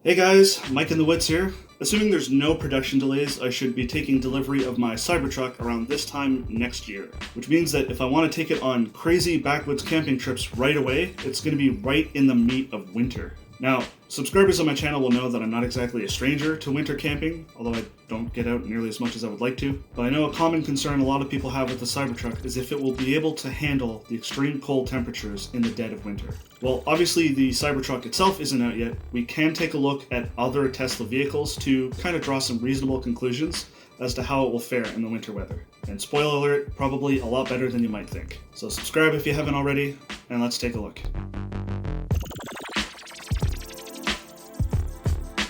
Hey guys, Mike in the Woods here. Assuming there's no production delays, I should be taking delivery of my Cybertruck around this time next year. Which means that if I want to take it on crazy backwoods camping trips right away, it's going to be right in the meat of winter. Now, subscribers on my channel will know that I'm not exactly a stranger to winter camping, although I don't get out nearly as much as I would like to. But I know a common concern a lot of people have with the Cybertruck is if it will be able to handle the extreme cold temperatures in the dead of winter. Well, obviously the Cybertruck itself isn't out yet. We can take a look at other Tesla vehicles to kind of draw some reasonable conclusions as to how it will fare in the winter weather. And spoiler alert, probably a lot better than you might think. So subscribe if you haven't already, and let's take a look.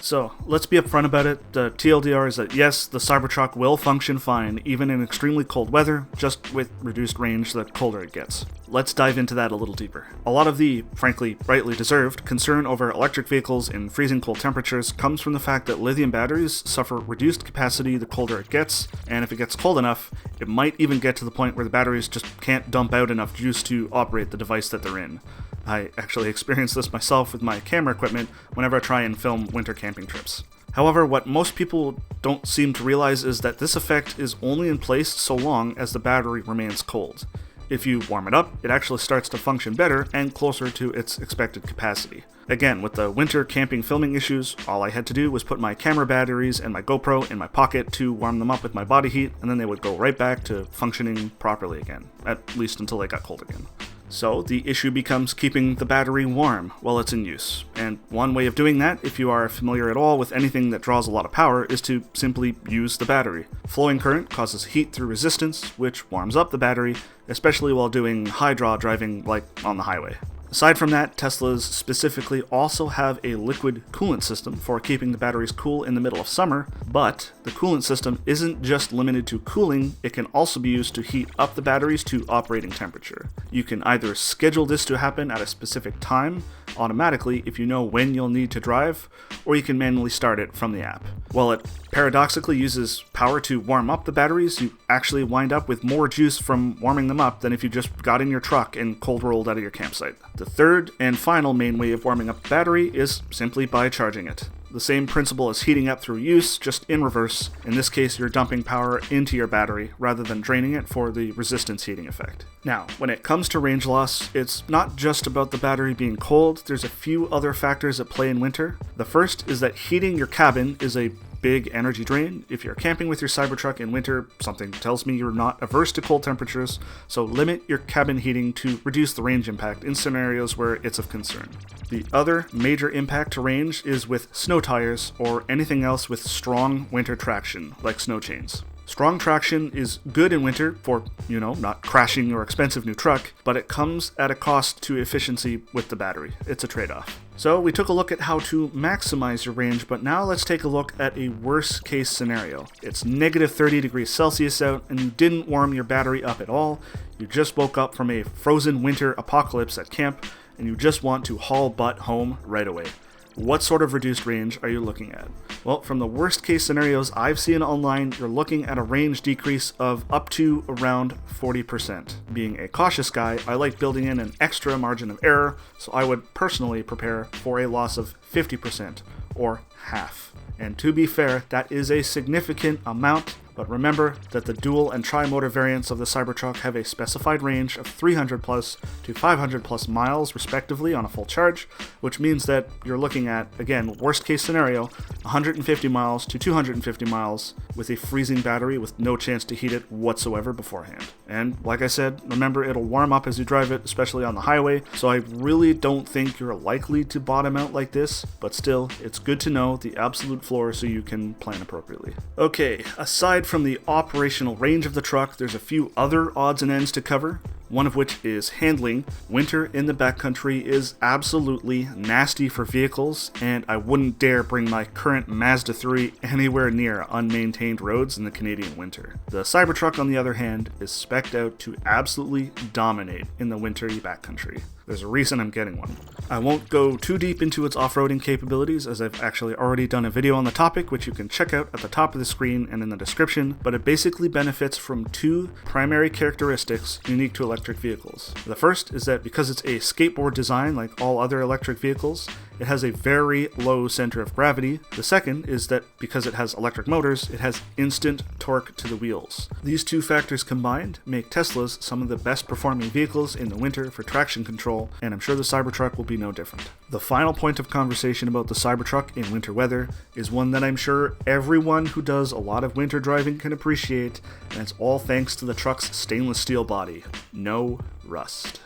So, let's be upfront about it. The TLDR is that yes, the Cybertruck will function fine, even in extremely cold weather, just with reduced range the colder it gets. Let's dive into that a little deeper. A lot of the, frankly, rightly deserved, concern over electric vehicles in freezing cold temperatures comes from the fact that lithium batteries suffer reduced capacity the colder it gets, and if it gets cold enough, it might even get to the point where the batteries just can't dump out enough juice to operate the device that they're in. I actually experience this myself with my camera equipment whenever I try and film winter camping trips. However, what most people don't seem to realize is that this effect is only in place so long as the battery remains cold. If you warm it up, it actually starts to function better and closer to its expected capacity. Again, with the winter camping filming issues, all I had to do was put my camera batteries and my GoPro in my pocket to warm them up with my body heat, and then they would go right back to functioning properly again, at least until they got cold again. So the issue becomes keeping the battery warm while it's in use. And one way of doing that, if you are familiar at all with anything that draws a lot of power, is to simply use the battery. Flowing current causes heat through resistance, which warms up the battery, especially while doing high draw driving like on the highway. Aside from that, Teslas specifically also have a liquid coolant system for keeping the batteries cool in the middle of summer, but the coolant system isn't just limited to cooling, it can also be used to heat up the batteries to operating temperature. You can either schedule this to happen at a specific time, automatically if you know when you'll need to drive, or you can manually start it from the app. While it paradoxically uses power to warm up the batteries, you actually wind up with more juice from warming them up than if you just got in your truck and cold rolled out of your campsite. The third and final main way of warming up the battery is simply by charging it. The same principle as heating up through use, just in reverse. In this case, you're dumping power into your battery rather than draining it for the resistance heating effect. Now, when it comes to range loss, it's not just about the battery being cold, there's a few other factors at play in winter. The first is that heating your cabin is a big energy drain. If you're camping with your Cybertruck in winter, something tells me you're not averse to cold temperatures, so limit your cabin heating to reduce the range impact in scenarios where it's of concern. The other major impact to range is with snow tires or anything else with strong winter traction, like snow chains. Strong traction is good in winter for, not crashing your expensive new truck, but it comes at a cost to efficiency with the battery. It's a trade-off. So we took a look at how to maximize your range, but now let's take a look at a worst case scenario. It's negative 30 degrees Celsius out and you didn't warm your battery up at all. You just woke up from a frozen winter apocalypse at camp and you just want to haul butt home right away. What sort of reduced range are you looking at? Well, from the worst case scenarios I've seen online, you're looking at a range decrease of up to around 40%. Being a cautious guy, I like building in an extra margin of error, so I would personally prepare for a loss of 50%, or half. And to be fair, that is a significant amount, but remember that the dual and tri-motor variants of the Cybertruck have a specified range of 300 plus to 500 plus miles respectively on a full charge, which means that you're looking at, again, worst case scenario, 150 miles to 250 miles with a freezing battery with no chance to heat it whatsoever beforehand. And like I said, remember it'll warm up as you drive it, especially on the highway, so I really don't think you're likely to bottom out like this, but still, it's good to know the absolute floor so you can plan appropriately. Okay, aside from the operational range of the truck, there's a few other odds and ends to cover, one of which is handling. Winter in the backcountry is absolutely nasty for vehicles, and I wouldn't dare bring my current Mazda 3 anywhere near unmaintained roads in the Canadian winter. The Cybertruck, on the other hand, is spec'd out to absolutely dominate in the wintry backcountry. There's a reason I'm getting one. I won't go too deep into its off-roading capabilities, as I've actually already done a video on the topic, which you can check out at the top of the screen and in the description, but it basically benefits from two primary characteristics unique to electric vehicles. The first is that because it's a skateboard design like all other electric vehicles, it has a very low center of gravity. The second is that because it has electric motors, it has instant torque to the wheels. These two factors combined make Teslas some of the best performing vehicles in the winter for traction control, and I'm sure the Cybertruck will be no different. The final point of conversation about the Cybertruck in winter weather is one that I'm sure everyone who does a lot of winter driving can appreciate, and it's all thanks to the truck's stainless steel body. No rust.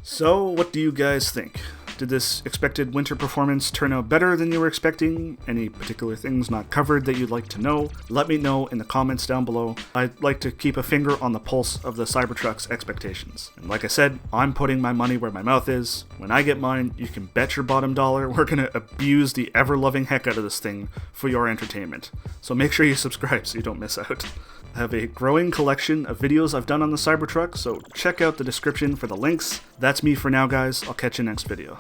So, what do you guys think? Did this expected winter performance turn out better than you were expecting? Any particular things not covered that you'd like to know? Let me know in the comments down below. I'd like to keep a finger on the pulse of the Cybertruck's expectations. And like I said, I'm putting my money where my mouth is. When I get mine, you can bet your bottom dollar we're gonna abuse the ever-loving heck out of this thing for your entertainment. So make sure you subscribe so you don't miss out. I have a growing collection of videos I've done on the Cybertruck, so check out the description for the links. That's me for now, guys. I'll catch you next video.